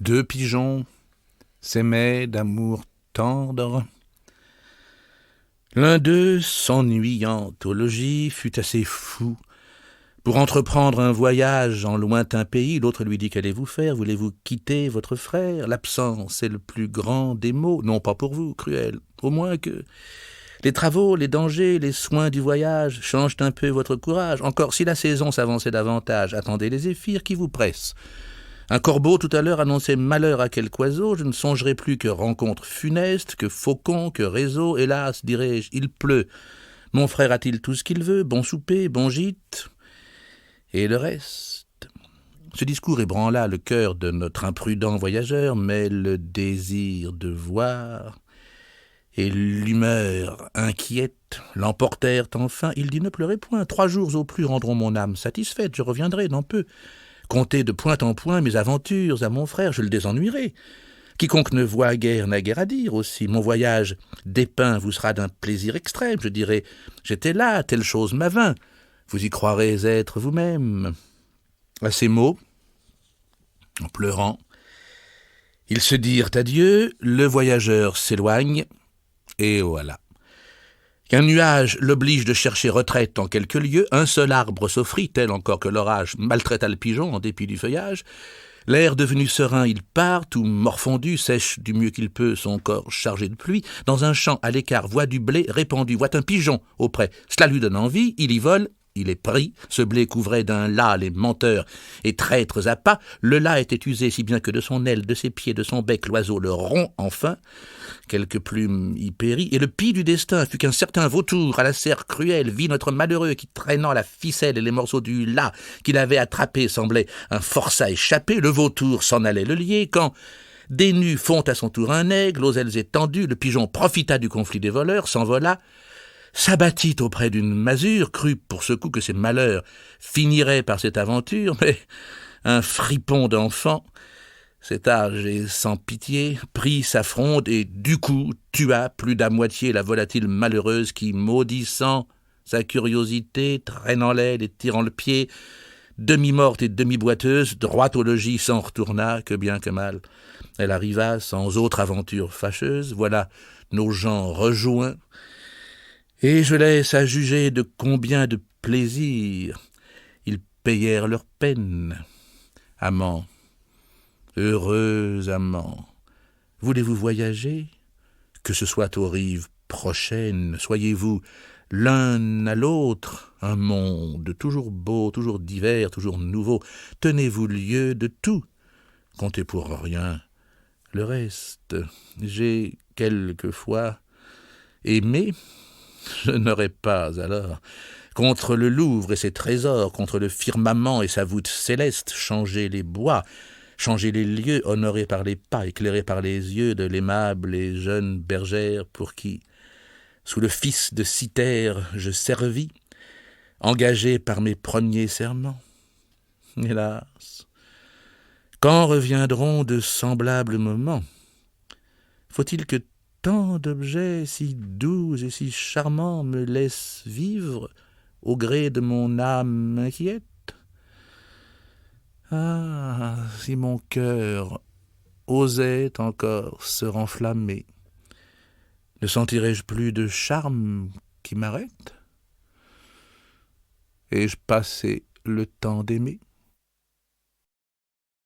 Deux pigeons s'aimaient d'amour tendre. L'un d'eux, s'ennuyant au logis, fut assez fou pour entreprendre un voyage en lointain pays. L'autre lui dit: qu'allez-vous faire? Voulez-vous quitter votre frère? L'absence est le plus grand des maux. Non, pas pour vous, cruel. Au moins que les travaux, les dangers, les soins du voyage changent un peu votre courage. Encore, si la saison s'avançait davantage, attendez les zéphyrs qui vous pressent. Un corbeau tout à l'heure annonçait malheur à quelque oiseau. Je ne songerai plus que rencontre funeste, que faucon, que réseau. Hélas, dirais-je, il pleut. Mon frère a-t-il tout ce qu'il veut? Bon souper, bon gîte, et le reste. Ce discours ébranla le cœur de notre imprudent voyageur, mais le désir de voir et l'humeur inquiète l'emportèrent enfin. Il dit: ne pleurez point, 3 jours au plus rendront mon âme satisfaite, je reviendrai dans peu. Contez de point en point mes aventures à mon frère, je le désennuierai. Quiconque ne voit guère n'a guère à dire aussi. Mon voyage dépeint vous sera d'un plaisir extrême. Je dirai: j'étais là, telle chose m'avint. Vous y croirez être vous-même. À ces mots, en pleurant, ils se dirent adieu, le voyageur s'éloigne, et voilà. Qu'un nuage l'oblige de chercher retraite en quelques lieues, un seul arbre s'offrit, tel encore que l'orage maltraita le pigeon en dépit du feuillage. L'air devenu serein, il part, tout morfondu, sèche du mieux qu'il peut son corps chargé de pluie. Dans un champ à l'écart, voit du blé répandu, voit un pigeon auprès. Cela lui donne envie, il y vole, il est pris. Ce blé couvrait d'un las les menteurs et traîtres à pas. Le las était usé si bien que de son aile, de ses pieds, de son bec, l'oiseau le rompt enfin. Quelques plumes y périt, et le pis du destin fut qu'un certain vautour à la serre cruelle vit notre malheureux qui, traînant la ficelle et les morceaux du las qu'il avait attrapé, semblait un forçat échappé. Le vautour s'en allait le lier, quand des nus font à son tour un aigle, aux ailes étendues, le pigeon profita du conflit des voleurs, s'envola, s'abattit auprès d'une masure, crut pour ce coup que ses malheurs finiraient par cette aventure, mais un fripon d'enfant, cet âge et sans pitié, prit sa fronde et du coup tua plus d'à moitié la volatile malheureuse qui, maudissant sa curiosité, traînant l'aile et tirant le pied, demi-morte et demi-boiteuse, droit au logis s'en retourna, que bien que mal. Elle arriva sans autre aventure fâcheuse. Voilà nos gens rejoints, et je laisse à juger de combien de plaisirs ils payèrent leur peine. Amants, heureux amants, voulez-vous voyager? Que ce soit aux rives prochaines, soyez-vous l'un à l'autre un monde toujours beau, toujours divers, toujours nouveau. Tenez-vous lieu de tout, comptez pour rien le reste. J'ai quelquefois aimé, je n'aurais pas alors, contre le Louvre et ses trésors, contre le firmament et sa voûte céleste, changer les bois, changer les lieux, honorés par les pas, éclairés par les yeux de l'aimable et jeune bergère pour qui, sous le fils de Cythère, je servis, engagé par mes premiers serments. Hélas, quand reviendront de semblables moments? Faut-il que tant d'objets si doux et si charmants me laissent vivre au gré de mon âme inquiète? Ah, si mon cœur osait encore se renflammer, ne sentirais-je plus de charme qui m'arrête? Ai-je passé le temps d'aimer?